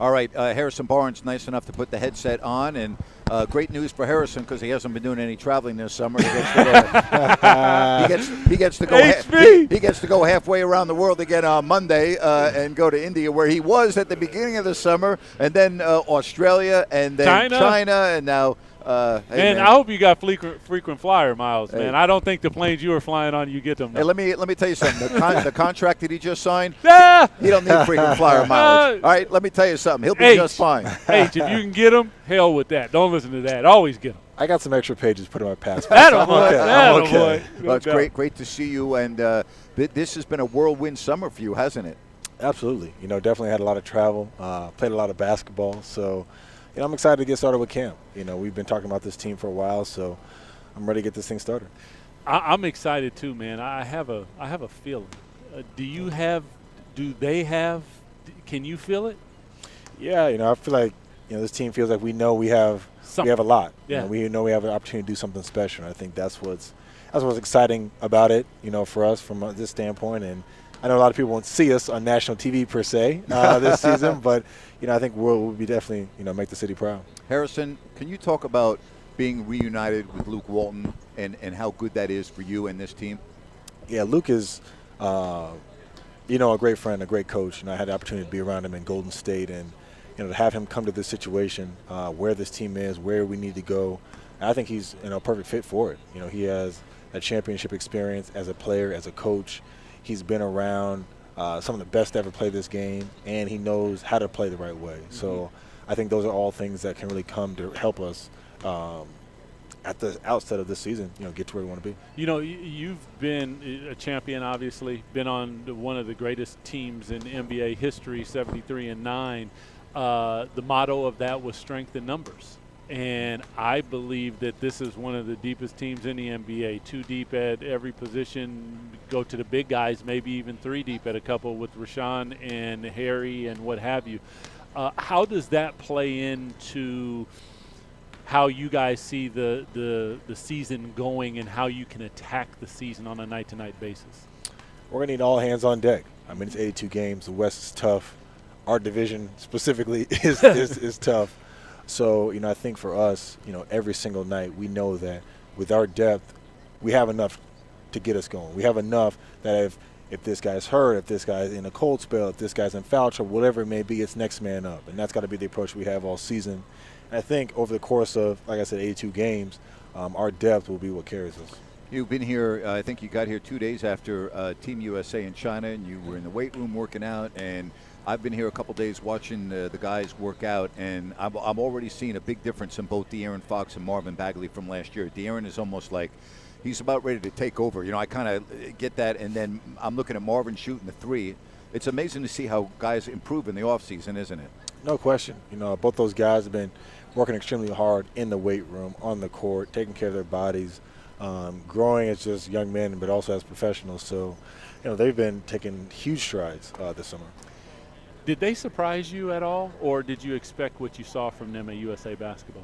All right, Harrison Barnes, nice enough to put the headset on, and great news for Harrison because he hasn't been doing any traveling this summer. He gets to go. He gets to go halfway around the world again on Monday and go to India, where he was at the beginning of the summer, and then Australia, and then China, and now. Hey, man, I hope you got frequent flyer miles, man. I don't think the planes you were flying on, you get them. Hey, let me tell you something. The contract that he just signed, yeah, he don't need frequent flyer mileage. All right, let me tell you something. He'll be just fine. If you can get him, hell with that. Don't listen to that. Always get them. I got some extra pages put in my passport. I'm okay. Well, it's great to see you, and this has been a whirlwind summer for you, hasn't it? Absolutely. Definitely had a lot of travel, played a lot of basketball, so – I'm excited to get started with camp. We've been talking about this team for a while, so I'm ready to get this thing started. I'm excited too, man. I have a feeling. Do they have? Can you feel it? Yeah, I feel like this team feels like we know we have a lot. Yeah. We know we have an opportunity to do something special. And I think that's what's exciting about it. For us from this standpoint. And I know a lot of people won't see us on national TV per se this season, but I think we'll be definitely make the city proud. Harrison, can you talk about being reunited with Luke Walton and how good that is for you and this team? Yeah, Luke is a great friend, a great coach, and I had the opportunity to be around him in Golden State, and to have him come to this situation, where this team is, where we need to go. And I think he's a perfect fit for it. He has a championship experience as a player, as a coach. He's been around some of the best to ever play this game, and he knows how to play the right way. Mm-hmm. So I think those are all things that can really come to help us at the outset of this season, get to where we want to be. You've been a champion, obviously, been on one of the greatest teams in NBA history, 73-9. The motto of that was strength in numbers. And I believe that this is one of the deepest teams in the NBA. 2 deep at every position, go to the big guys, maybe even 3 deep at a couple with Rashawn and Harry and what have you. How does that play into how you guys see the season going and how you can attack the season on a night-to-night basis? We're going to need all hands on deck. It's 82 games. The West is tough. Our division specifically is tough. So, I think for us, every single night we know that with our depth, we have enough to get us going. We have enough that if this guy's hurt, if this guy's in a cold spell, if this guy's in foul trouble, whatever it may be, it's next man up. And that's got to be the approach we have all season. And I think over the course of, like I said, 82 games, our depth will be what carries us. You've been here, I think you got here 2 days after Team USA in China, and you were in the weight room working out, and I've been here a couple days watching the guys work out, and I'm already seeing a big difference in both De'Aaron Fox and Marvin Bagley from last year. De'Aaron is almost like he's about ready to take over. I kind of get that, and then I'm looking at Marvin shooting the 3. It's amazing to see how guys improve in the offseason, isn't it? No question. Both those guys have been working extremely hard in the weight room, on the court, taking care of their bodies, growing as just young men, but also as professionals. So, they've been taking huge strides this summer. Did they surprise you at all, or did you expect what you saw from them at USA Basketball?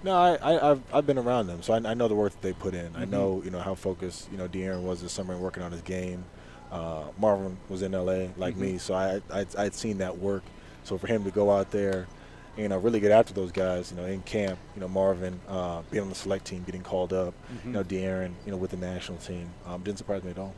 No, I've been around them, so I know the work that they put in. Mm-hmm. I know how focused De'Aaron was this summer and working on his game. Marvin was in LA like mm-hmm. me, so I'd seen that work. So for him to go out there, really get after those guys, in camp, Marvin being on the select team, getting called up, mm-hmm. De'Aaron, with the national team, didn't surprise me at all.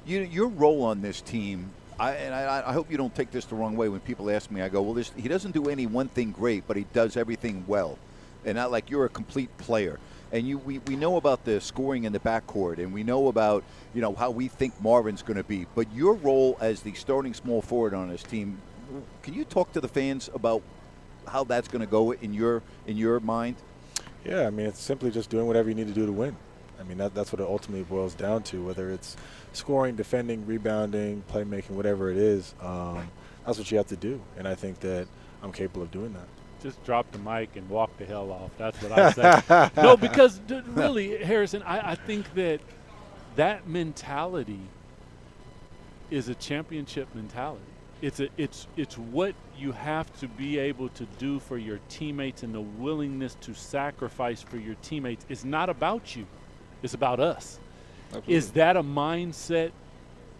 Your role on this team. I hope you don't take this the wrong way when people ask me. I go, well, he doesn't do any one thing great, but he does everything well. And not like you're a complete player. And we know about the scoring in the backcourt, and we know about, how we think Marvin's going to be. But your role as the starting small forward on this team, can you talk to the fans about how that's going to go in your mind? Yeah, it's simply just doing whatever you need to do to win. That's what it ultimately boils down to, whether it's scoring, defending, rebounding, playmaking, whatever it is. That's what you have to do, and I think that I'm capable of doing that. Just drop the mic and walk the hell off. That's what I say. No, because really, Harrison, I think that mentality is a championship mentality. It's what you have to be able to do for your teammates and the willingness to sacrifice for your teammates. It's not about you. It's about us. Absolutely. Is that a mindset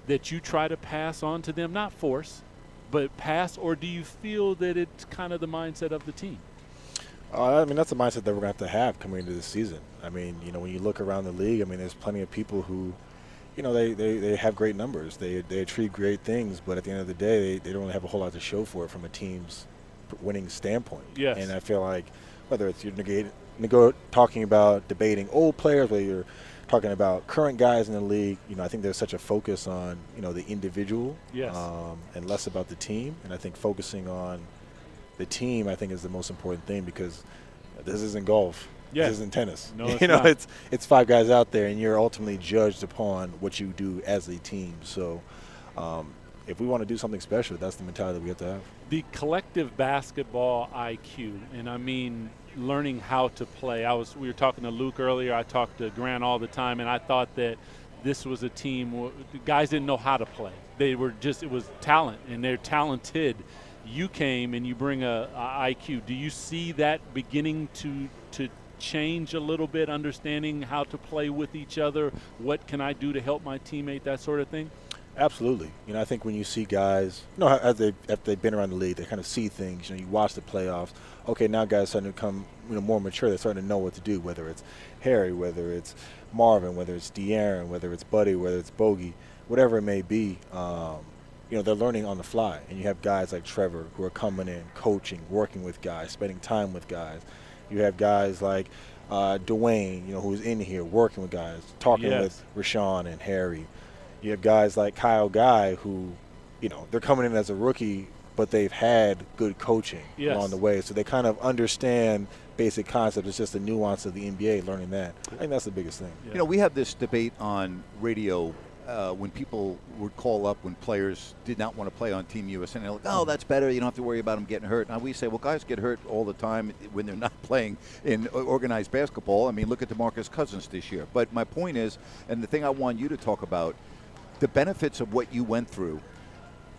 that you try to pass on to them? Not force, but pass, or do you feel that it's kind of the mindset of the team? I mean, that's the mindset that we're going to have coming into this season. I mean, when you look around the league, I mean, there's plenty of people who, they have great numbers. They achieve great things, but at the end of the day, they don't really have a whole lot to show for it from a team's winning standpoint. Yes. And I feel like whether it's you're talking about debating old players, whether you're talking about current guys in the league, I think there's such a focus on, the individual, Yes. And less about the team. And I think focusing on the team, I think, is the most important thing, because this isn't golf. Yes. This isn't tennis. No, it's not. It's five guys out there, and you're ultimately judged upon what you do as a team. So if we want to do something special, that's the mentality that we have to have. The collective basketball IQ, and I mean learning how to play. We were talking to Luke earlier. I talked to Grant all the time, and I thought that this was a team where the guys didn't know how to play. It was talent, and they're talented. You came and you bring a IQ. Do you see that beginning to change a little bit, understanding how to play with each other? What can I do to help my teammate, that sort of thing? Absolutely. I think when you see guys, after they've been around the league, they kind of see things. You watch the playoffs. Okay, now guys are starting to become more mature. They're starting to know what to do, whether it's Harry, whether it's Marvin, whether it's De'Aaron, whether it's Buddy, whether it's Bogey, whatever it may be. They're learning on the fly. And you have guys like Trevor who are coming in, coaching, working with guys, spending time with guys. You have guys like Dwayne, who's in here working with guys, talking with Rashawn and Harry. You have guys like Kyle Guy who, they're coming in as a rookie, but they've had good coaching along the way. So they kind of understand basic concepts. It's just the nuance of the NBA, learning that. I think that's the biggest thing. Yeah. We have this debate on radio when people would call up when players did not want to play on Team USA. And they're like, oh, that's better. You don't have to worry about them getting hurt. Now we say, well, guys get hurt all the time when they're not playing in organized basketball. I mean, look at DeMarcus Cousins this year. But my point is, and the thing I want you to talk about, the benefits of what you went through,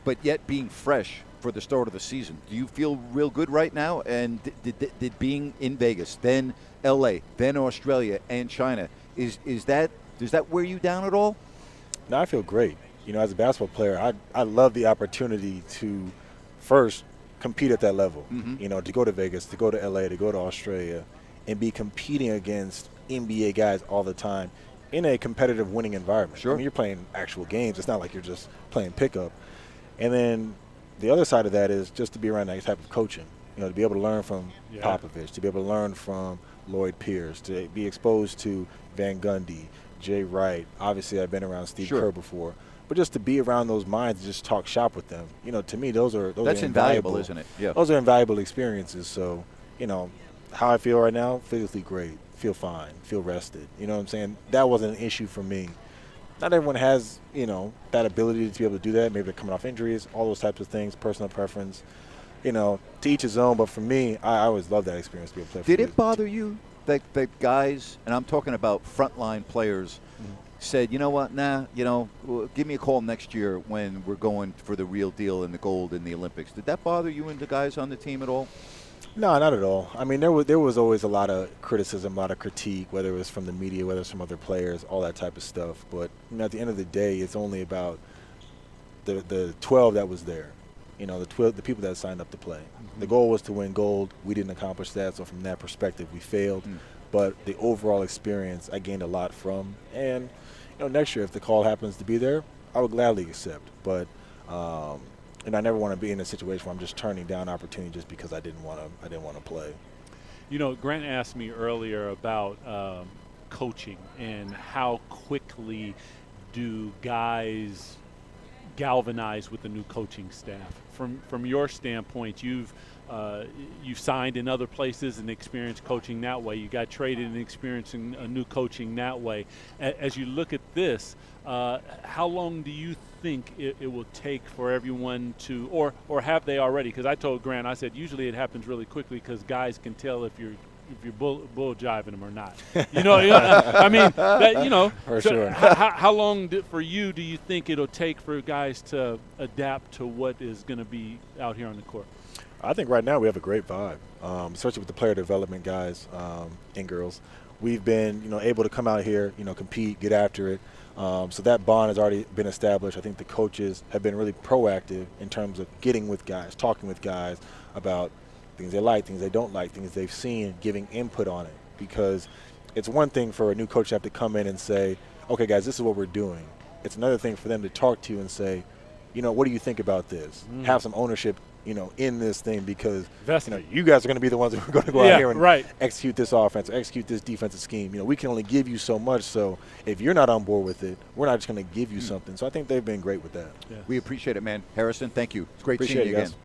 but yet being fresh for the start of the season. Do you feel real good right now? And did being in Vegas, then L.A., then Australia and China, does that wear you down at all? No, I feel great. As a basketball player, I love the opportunity to first compete at that level. Mm-hmm. To go to Vegas, to go to L.A., to go to Australia, and be competing against NBA guys all the time in a competitive winning environment. Sure. I mean, you're playing actual games. It's not like you're just playing pickup. And then the other side of that is just to be around that type of coaching. To be able to learn from Popovich, to be able to learn from Lloyd Pierce, to be exposed to Van Gundy, Jay Wright. Obviously, I've been around Steve Kerr before. But just to be around those minds and just talk shop with them, to me, those are invaluable, isn't it? Yeah. Those are invaluable experiences. So, how I feel right now, physically great, feel fine, feel rested. You know what I'm saying? That wasn't an issue for me. Not everyone has, that ability to be able to do that. Maybe they're coming off injuries, all those types of things, personal preference. To each his own. But for me, I always loved that experience to be able to play. Did it bother you that guys, and I'm talking about frontline players, said, you know what, give me a call next year when we're going for the real deal and the gold in the Olympics? Did that bother you and the guys on the team at all? No, not at all. I mean, there was always a lot of criticism, a lot of critique, whether it was from the media, whether it's from other players, all that type of stuff. But at the end of the day, it's only about the 12 that was there. The people that signed up to play. Mm-hmm. The goal was to win gold. We didn't accomplish that, so from that perspective, we failed. But the overall experience, I gained a lot from. And next year, if the call happens to be there, I would gladly accept. But and I never want to be in a situation where I'm just turning down opportunity just because I didn't want to play. Grant asked me earlier about coaching and how quickly do guys galvanize with the new coaching staff. From your standpoint, you've signed in other places and experienced coaching that way. You got traded and experiencing a new coaching that way. As you look at this, how long do you think it will take for everyone to, or have they already? Because I told Grant, I said usually it happens really quickly because guys can tell if you're bull jiving them or not. I mean, For sure. How long for you do you think it'll take for guys to adapt to what is going to be out here on the court? I think right now we have a great vibe, especially with the player development guys and girls. we've been, able to come out here, compete, get after it. So that bond has already been established. I think the coaches have been really proactive in terms of getting with guys, talking with guys about things they like, things they don't like, things they've seen, giving input on it. Because it's one thing for a new coach to have to come in and say, okay, guys, this is what we're doing. It's another thing for them to talk to you and say, what do you think about this? Have some ownership, in this thing, because you guys are going to be the ones who are going to go out here and execute this offense, execute this defensive scheme. We can only give you so much. So if you're not on board with it, we're not just going to give you something. So I think they've been great with that. We appreciate it, man. Harrison, thank you. It's great Appreciate seeing you guys. again.